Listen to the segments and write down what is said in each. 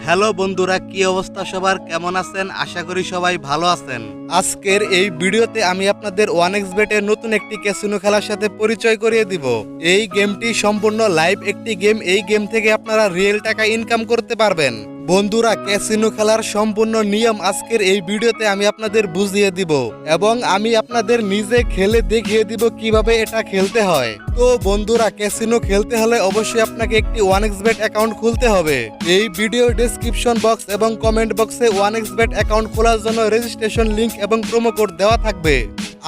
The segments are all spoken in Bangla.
হ্যালো বন্ধুরা, কি অবস্থা সবার? কেমন আছেন? আশা করি সবাই ভালো আছেন। আজকের এই ভিডিওতে আমি আপনাদের 1xBet এর নতুন একটি ক্যাসিনো খেলার সাথে পরিচয় করিয়ে দিব। এই গেমটি সম্পূর্ণ লাইভ একটি গেম। এই গেম থেকে আপনারা রিয়েল টাকা ইনকাম করতে পারবেন। বন্ধুরা, ক্যাসিনো খেলার সম্পূর্ণ নিয়ম আজকের এই ভিডিওতে আমি আপনাদের বুঝিয়ে দিব এবং আমি আপনাদের নিজে খেলে দেখিয়ে দিব কিভাবে এটা খেলতে হয়। তো বন্ধুরা, ক্যাসিনো খেলতে হলে অবশ্যই আপনাকে একটি 1xBet অ্যাকাউন্ট খুলতে হবে। এই ভিডিও ডেসক্রিপশন বক্স এবং কমেন্ট বক্সে 1xBet অ্যাকাউন্ট খোলার জন্য রেজিস্ট্রেশন লিংক এবং প্রোমো কোড দেওয়া থাকবে।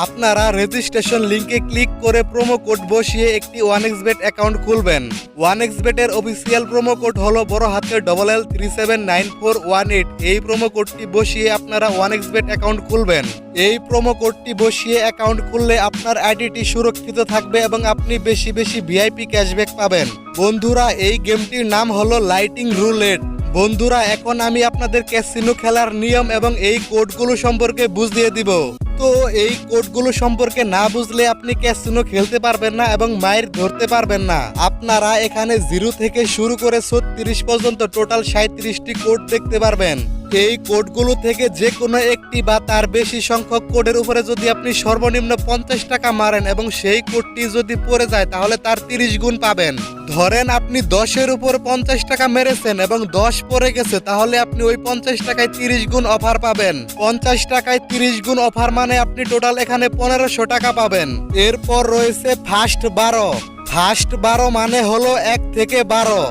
আপনারা রেজিস্ট্রেশন লিংকে ক্লিক করে প্রোমো কোড বসিয়ে একটি 1xBet অ্যাকাউন্ট খুলবেন। 1xBet এর অফিসিয়াল প্রোমো কোড হলো বড় হাতের LL379418। এই প্রোমো কোডটি বসিয়ে আপনারা 1xBet অ্যাকাউন্ট খুলবেন। এই প্রোমো কোডটি বসিয়ে অ্যাকাউন্ট খুললে আপনার আইডিটি সুরক্ষিত থাকবে এবং আপনি বেশি বেশি ভিআইপি ক্যাশব্যাক পাবেন। বন্ধুরা, এই গেমটির নাম হলো লাইটিং রুলেট। বন্ধুরা, এখন আমি আপনাদের ক্যাসিনো খেলার নিয়ম এবং এই কোডগুলো সম্পর্কে বুঝিয়ে দিব। তো এই কোডগুলো সম্পর্কে না বুঝলে আপনি ক্যাসিনো খেলতে পারবেন না এবং মাইর ধরতে পারবেন না। আপনারা এখানে 0 থেকে শুরু করে 36 পর্যন্ত টোটাল 37টি কোড দেখতে পারবেন। এই কোডগুলো থেকে যে কোনো একটি বা তার বেশি সংখ্যক কোডের উপরে যদি আপনি সর্বনিম্ন 50 টাকা মারেন এবং সেই কোডটি যদি পড়ে যায় তাহলে তার 30 গুণ পাবেন। ধরেন আপনি 10-এর উপর 50 টাকা মেরেছেন এবং 10 পড়ে গেছে, তাহলে আপনি ওই 50 টাকায় 30 গুণ অফার পাবেন। 50 টাকায় 30 গুণ অফার মানে আপনি টোটাল এখানে 1500 টাকা পাবেন। এরপর রয়েছে ফার্স্ট 12। ফার্স্ট 12 মানে হলো 1 থেকে 12।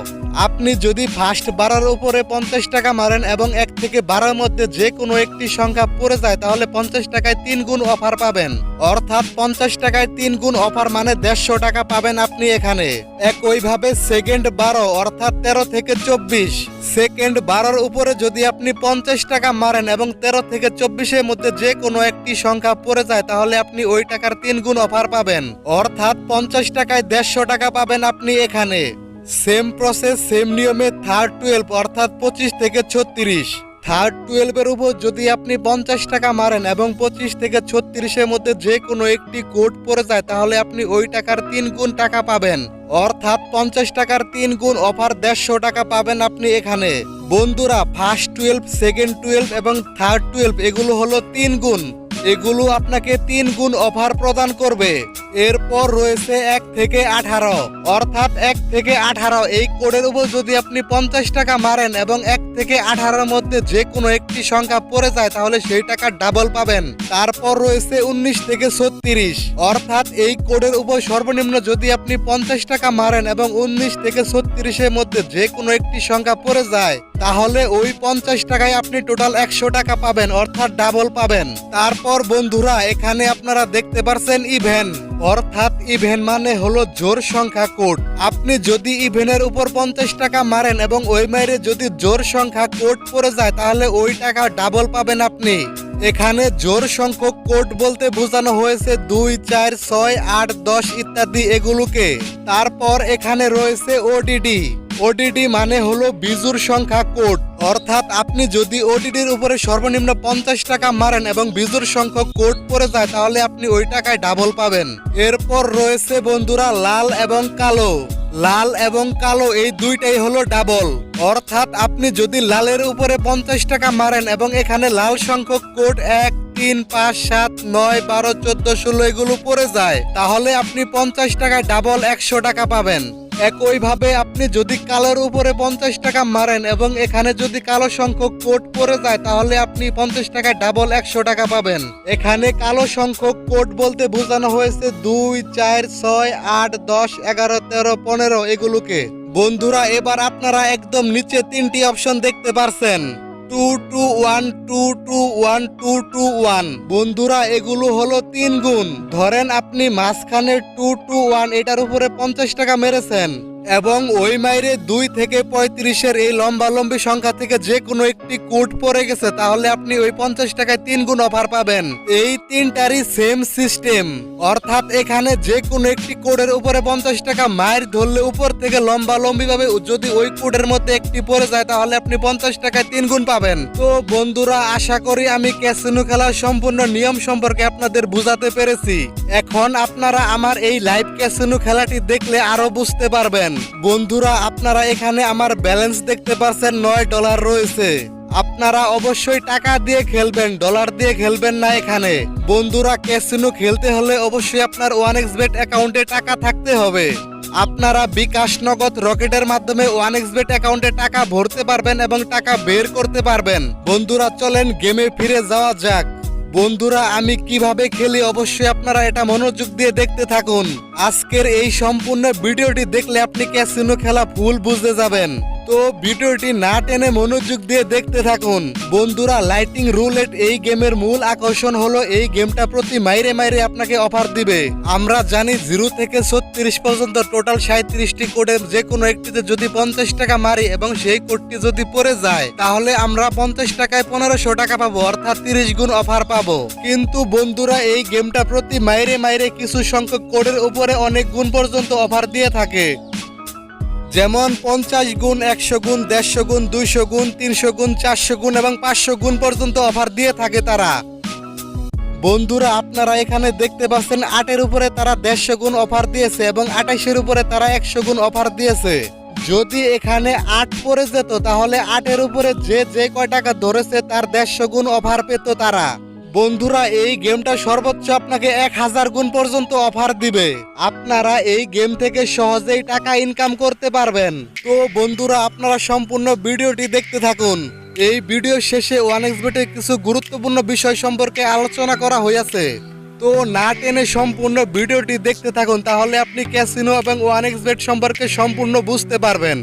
আপনি যদি ফার্স্ট 12-এর উপরে 50 টাকা মারেন এবং 1 থেকে 12-এর মধ্যে যে কোনো একটি সংখ্যা পড়ে যায় তাহলে 50 টাকায় 3 গুণ অফার পাবেন। অর্থাৎ 50 টাকায় 3 গুণ অফার মানে 150 টাকা পাবেন আপনি এখানে। একইভাবে সেকেন্ড 12 অর্থাৎ 13 থেকে 24। সেকেন্ড 12-এর উপরে যদি আপনি 50 টাকা মারেন এবং 13 থেকে 24-এর মধ্যে যে কোনো একটি সংখ্যা পড়ে যায় তাহলে আপনি ওই টাকার 3 গুণ অফার পাবেন। অর্থাৎ 50 টাকায় 150 টাকা পাবেন আপনি এখানে। সেম প্রসেস, সেম নিয়মে থার্ড 12 অর্থাৎ 25 থেকে 36। থার্ড 12-এর উপর যদি আপনি 50 টাকা মারেন এবং 25 থেকে 36-এর মধ্যে যে কোনো একটি কোড পড়ে যায় তাহলে আপনি ওই টাকার 3 গুণ টাকা পাবেন। অর্থাৎ 50 টাকার 3 গুণ অফার 150 টাকা পাবেন আপনি এখানে। বন্ধুরা, ফার্স্ট 12, সেকেন্ড 12 এবং থার্ড 12 এগুলো হলো 3 গুণ। এগুলো আপনাকে 3 গুণ অফার প্রদান করবে। এরপর রয়েছে 1 থেকে 18 অর্থাৎ 1 থেকে 18। এই কোডের উপর যদি আপনি 50 টাকা মারেন এবং 1 থেকে 18-এর মধ্যে যে কোনো একটি সংখ্যা পড়ে যায় তাহলে সেই টাকা ডাবল পাবেন। তারপর রয়েছে 19 থেকে 36 অর্থাৎ এই কোডের উপর সর্বনিম্ন যদি আপনি 50 টাকা মারেন এবং 19 থেকে 36-এর মধ্যে যে কোনো একটি সংখ্যা পড়ে যায় তাহলে ওই 50 টাকায় আপনি টোটাল 100 টাকা পাবেন অর্থাৎ ডাবল পাবেন। তারপর বন্ধুরা, এখানে আপনারা দেখতে পারছেন ইভেন অর্থাৎ ইভেন মানে হলো জোর সংখ্যা কোড। আপনি যদি ইভেনের উপর 50 টাকা মারেন এবং ওই মাইরে যদি জোর সংখ্যা কোড পড়ে যায় তাহলে ওই টাকা ডাবল পাবেন আপনি। এখানে জোর সংখ্যক কোড বলতে বোঝানো হয়েছে 2, 4, 6, 8, 10 ইত্যাদি এগুলোকে। তারপর এখানে রয়েছে ওডিডি। ওডিডি মানে হলো বিজোড় সংখ্যা কোড। অর্থাৎ আপনি যদি ওডিডির উপরে সর্বনিম্ন 50 টাকা মারেন এবং বিজোড় সংখ্যক কোড পড়ে যায় তাহলে আপনি ওই টাকায় ডাবল পাবেন। এরপর রয়েছে বন্ধুরা লাল এবং কালো। লাল এবং কালো এই দুইটাই হলো ডাবল। অর্থাৎ আপনি যদি লালের উপরে 50 টাকা মারেন এবং এখানে লাল সংখ্যক কোড 1, 3, 5, 7, 9, 12, 14, 16 এগুলো পড়ে যায় তাহলে আপনি 50 টাকায় ডাবল 100 টাকা পাবেন। একইভাবে আপনি যদি কালোর উপরে 50 টাকা মারেন এবং এখানে যদি কালো সংখ্যক কোড পড়ে যায় তাহলে আপনি 50 টাকায় ডাবল 100 টাকা পাবেন। এখানে কালো সংখ্যক কোড বলতে বোঝানো হয়েছে 2, 4, 6, 8, 10, 11, 13, 15 এগুলোকে। বন্ধুরা, এবার আপনারা একদম নিচে 3টি অপশন দেখতে পারছেন 221, 221, 221। বন্ধুরা, এগুলো হলো 3 গুণ। ধরেন আপনি মাঝখানে 221 এটার উপরে 50 টাকা মেরেছেন এবং ওই মাইরে 2 থেকে 35-এর এই লম্বালম্বি সংখ্যা থেকে যে কোনো একটি কোড পড়ে গেছে তাহলে আপনি ওই 50 টাকায় 3 গুণ অফার পাবেন। এই তিনটারই সেম সিস্টেম। অর্থাৎ এখানে যে কোনো একটি কোডের উপরে 50 টাকা মাইর ধরলে উপর থেকে লম্বালম্বি ভাবে যদি ওই কোডের মধ্যে একটি পড়ে যায় তাহলে আপনি 50 টাকায় 3 গুণ পাবেন। তো বন্ধুরা, আশা করি আমি ক্যাসিনো খেলার সম্পূর্ণ নিয়ম সম্পর্কে আপনাদের বুঝাতে পেরেছি। এখন আপনারা আমার এই লাইভ ক্যাসিনো খেলাটি দেখলে আরো বুঝতে পারবেন। বন্ধুরা আপনারা এখানে আমার ব্যালেন্স দেখতে পাচ্ছেন $9 রয়েছে। আপনারা অবশ্যই টাকা দিয়ে খেলবেন, ডলার দিয়ে খেলবেন না এখানে। বন্ধুরা ক্যাসিনো খেলতে হলে অবশ্যই আপনার 1xBet অ্যাকাউন্টে টাকা থাকতে হবে। আপনারা বিকাশ, নগদ, রকেটের মাধ্যমে 1xBet অ্যাকাউন্টে টাকা ভরতে পারবেন এবং টাকা বের করতে পারবেন। বন্ধুরা চলেন গেমে ফিরে যাওয়া যাক। বন্ধুরা আমি কিভাবে খেলি অবশ্যই আপনারা এটা মনোযোগ দিয়ে দেখতে থাকুন। আজকের এই সম্পূর্ণ ভিডিওটি দেখলে আপনি ক্যাসিনো খেলা ফুল বুঝতে যাবেন। তো ভিডিওটি না টেনে মনোযোগ দিয়ে দেখতে থাকুন। বন্ধুরা লাইটিং রুলেট এই গেমের মূল আকর্ষণ হলো এই গেমটা প্রতি মাইরে মাইরে আপনাকে অফার দিবে। আমরা জানি 0 থেকে 36 পর্যন্ত টোটাল 37টি কোডের যে কোনো একটিতে যদি 50 টাকা মারি এবং সেই কোডটি যদি পড়ে যায় তাহলে আমরা 50 টাকায় 1500 টাকা পাবো, অর্থাৎ 30 গুণ অফার পাবো। কিন্তু বন্ধুরা এই গেমটা প্রতি মাইরে মাইরে কিছু সংখ্যক কোডের উপরে অনেক গুণ পর্যন্ত অফার দিয়ে থাকে, যেমন 50 গুণ, 100 গুণ, 150 গুণ, 200 গুণ, 300 গুণ, 400 গুণ এবং 500 গুণ পর্যন্ত অফার দিয়ে থাকে তারা। বন্ধুরা আপনারা এখানে দেখতে পাচ্ছেন 8-এর উপরে তারা 150 গুণ অফার দিয়েছে এবং 28-এর উপরে তারা 100 গুণ অফার দিয়েছে। যদি এখানে 8 পড়ে যেত তাহলে 8-এর উপরে যে কয় টাকা ধরেছে তার 150 গুণ অফার পেত তারা। বন্ধুরা এই গেমটা সর্বোচ্চ আপনাকে 1000 গুণ পর্যন্ত অফার দিবে। আপনারা এই গেম থেকে সহজেই টাকা ইনকাম করতে পারবেন। তো বন্ধুরা আপনারা সম্পূর্ণ ভিডিওটি দেখতে থাকুন। এই ভিডিও শেষে 1xBet এর কিছু গুরুত্বপূর্ণ বিষয় সম্পর্কে আলোচনা করা হয়েছে। তো না টেনে সম্পূর্ণ ভিডিওটি দেখতে থাকুন, তাহলে আপনি ক্যাসিনো এবং 1xBet সম্পর্কে সম্পূর্ণ বুঝতে পারবেন।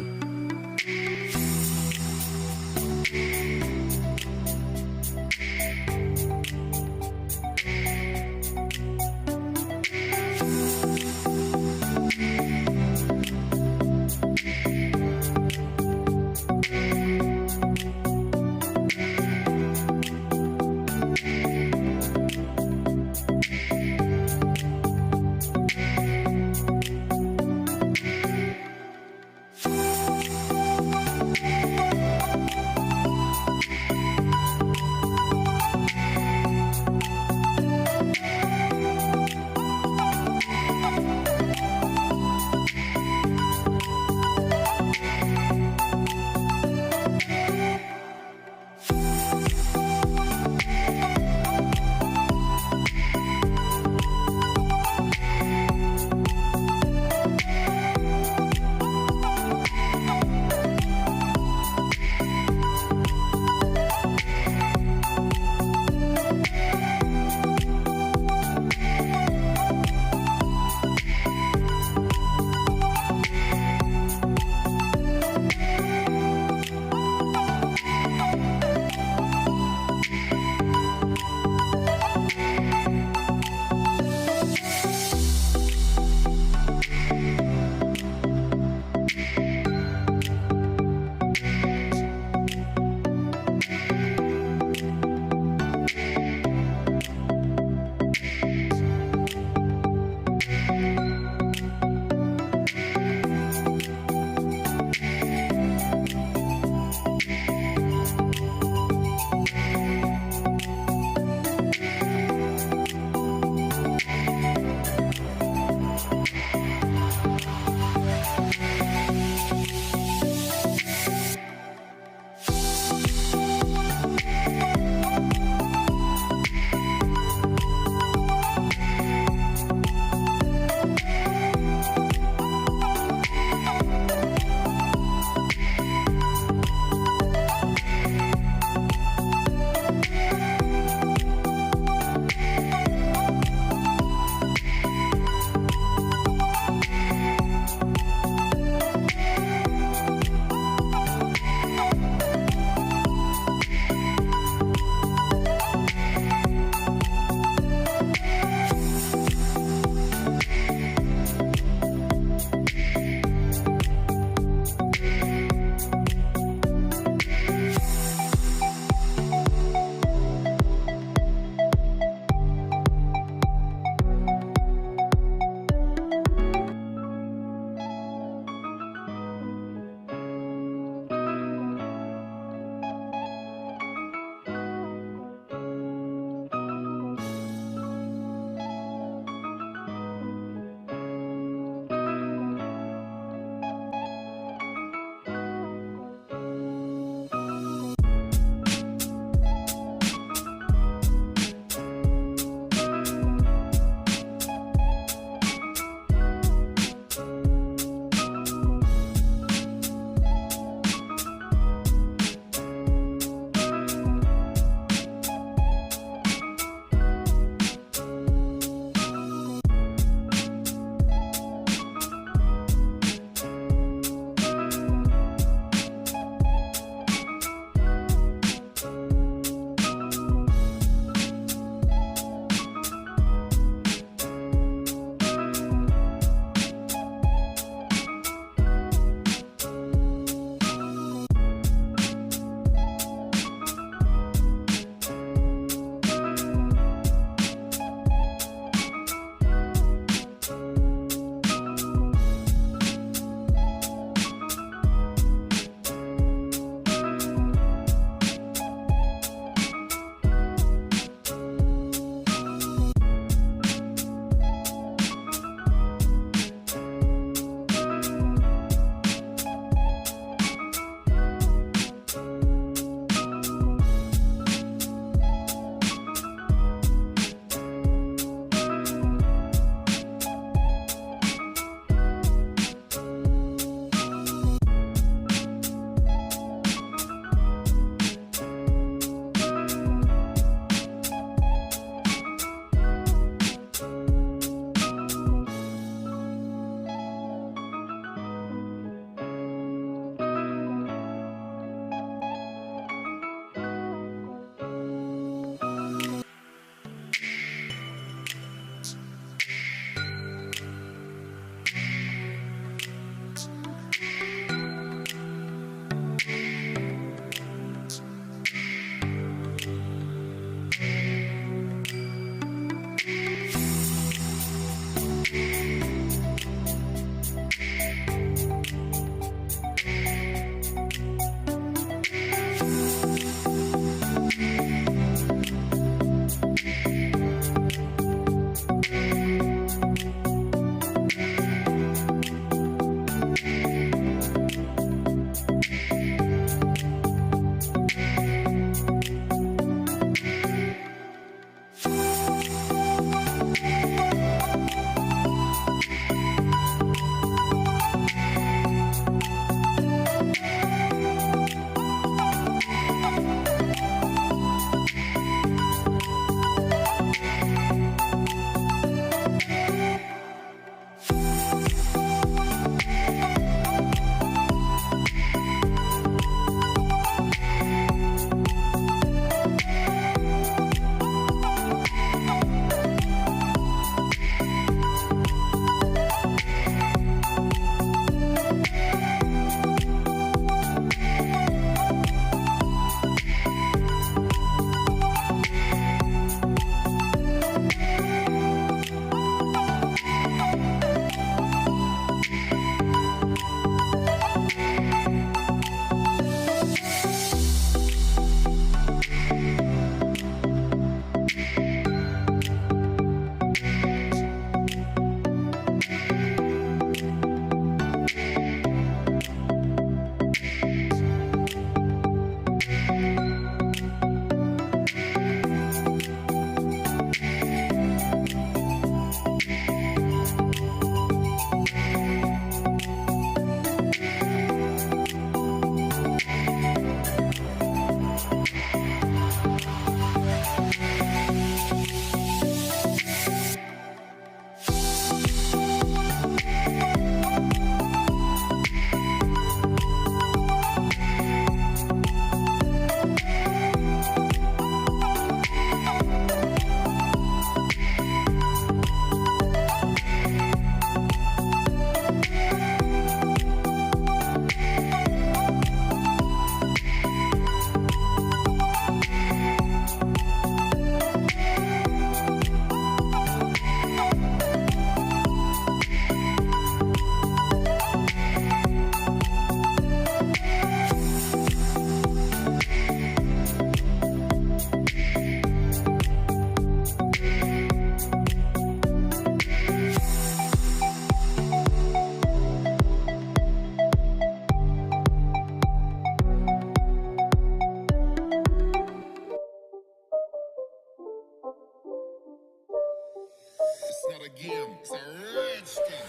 game. It's a rich thing.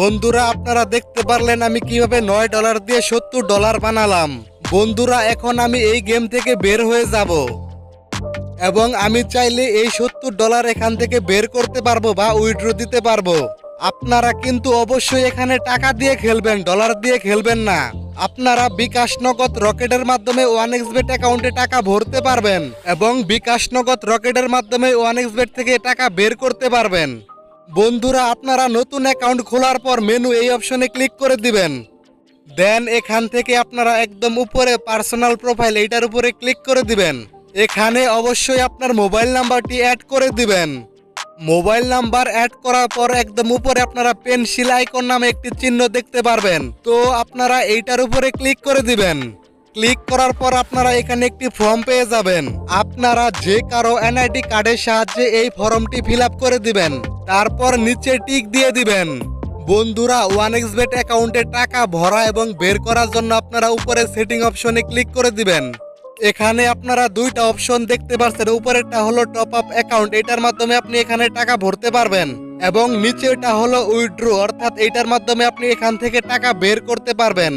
বন্ধুরা আপনারা দেখতে পারলেন আমি কিভাবে $9 দিয়ে $70 বানালাম। বন্ধুরা এখন আমি এই গেম থেকে বের হয়ে যাব এবং আমি চাইলে এই $70 এখান থেকে বের করতে পারবো বা উইথড্র দিতে পারবো। আপনারা কিন্তু অবশ্যই এখানে টাকা দিয়ে খেলবেন, ডলার দিয়ে খেলবেন না। আপনারা বিকাশ নগদ রকেটের মাধ্যমে 1xbet অ্যাকাউন্টে টাকা ভরতে পারবেন এবং বিকাশ নগদ রকেটের মাধ্যমে 1xbet থেকে টাকা বের করতে পারবেন। বন্ধুরা আপনারা নতুন অ্যাকাউন্ট খোলার পর মেনু এই অপশনে ক্লিক করে দিবেন। দেন এখান থেকে আপনারা একদম উপরে পার্সোনাল প্রোফাইল এইটার উপরে ক্লিক করে দিবেন। এখানে অবশ্যই আপনার মোবাইল নাম্বারটি অ্যাড করে দিবেন। মোবাইল নাম্বার অ্যাড করার পর একদম উপরে আপনারা পেন্সিল আইকন নামে একটি চিহ্ন দেখতে পারবেন, তো আপনারা এইটার উপরে ক্লিক করে দিবেন। ক্লিক করার পর আপনারা এখানে একটি ফর্ম পেয়ে যাবেন। আপনারা যে কারো এনআইডি কার্ডের সাহায্যে এই ফর্মটি ফিল আপ করে দিবেন, তারপর নিচে টিক দিয়ে দিবেন। বন্ধুরা 1xbet অ্যাকাউন্টে টাকা ভরা এবং বের করার জন্য আপনারা উপরে সেটিং অপশনে ক্লিক করে দিবেন। এখানে আপনারা দুইটা অপশন দেখতে পাচ্ছেন, উপরেরটা হলো টপ আপ অ্যাকাউন্ট, এটার মাধ্যমে আপনি এখানে টাকা ভরতে পারবেন এবং নিচেটা হলো উইথড্র, অর্থাৎ এইটার মাধ্যমে আপনি এখান থেকে টাকা বের করতে পারবেন।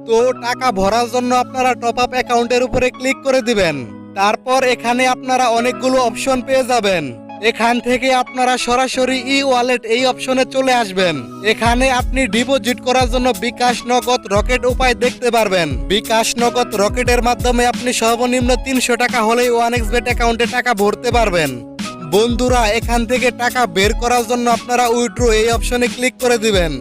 তো টাকা ভরার জন্য আপনারা টপ আপ অ্যাকাউন্টের উপরে ক্লিক করে দিবেন। তারপর এখানে আপনারা অনেকগুলো অপশন পেয়ে যাবেন। এখান থেকে আপনারা সরাসরি ই ওয়ালেট এই অপশনে চলে আসবেন। এখানে আপনি ডিপোজিট করার জন্য বিকাশ নগদ রকেট উপায় দেখতে পারবেন। বিকাশ নগদ রকেটের মাধ্যমে আপনি সর্বনিম্ন 300 টাকা হলেই 1xbet অ্যাকাউন্টে টাকা ভরতে পারবেন। বন্ধুরা এখান থেকে টাকা বের করার জন্য আপনারা উইথড্র এই অপশনে ক্লিক করে দিবেন।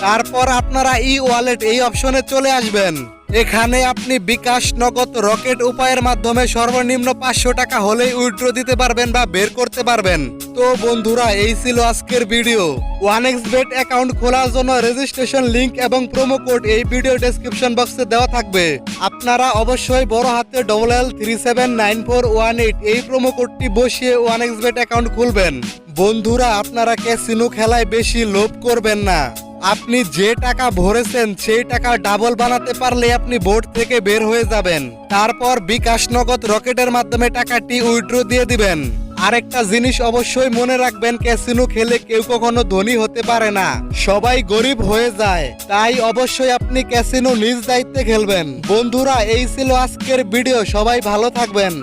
তারপর আপনারা ই ওয়ালেট এই অপশনে চলে আসবেন। এখানে আপনি বিকাশ নগদ রকেট উপায়ের মাধ্যমে সর্বনিম্ন 500 টাকা হলেই উইথড্র দিতে পারবেন বা বের করতে পারবেন। তো বন্ধুরা এই ছিল আজকের ভিডিও। 1xbet অ্যাকাউন্ট খোলার জন্য রেজিস্ট্রেশন লিংক এবং প্রোমো কোড এই ভিডিও ডেসক্রিপশন বক্সে দেওয়া থাকবে। আপনারা অবশ্যই বড় হাতে LL379418 এই প্রোমো কোডটি বসিয়ে 1xbet অ্যাকাউন্ট খুলবেন। বন্ধুরা আপনারা ক্যাসিনো খেলায় বেশি লোভ করবেন না। আপনি যে টাকা ভরেছেন সেই টাকা ডাবল বানাতে পারলে আপনি বোর্ড থেকে বের হয়ে যাবেন। তারপর বিকাশ নগদ রকেটের মাধ্যমে টাকাটি উইথড্র দিয়ে দিবেন। আরেকটা জিনিস অবশ্যই মনে রাখবেন, ক্যাসিনো খেলে কেউ কখনো ধনী হতে পারে না, সবাই গরিব হয়ে যায়। তাই অবশ্যই আপনি ক্যাসিনো নিজ দায়িত্বে খেলবেন। বন্ধুরা এই ছিল আজকের ভিডিও, সবাই ভালো থাকবেন।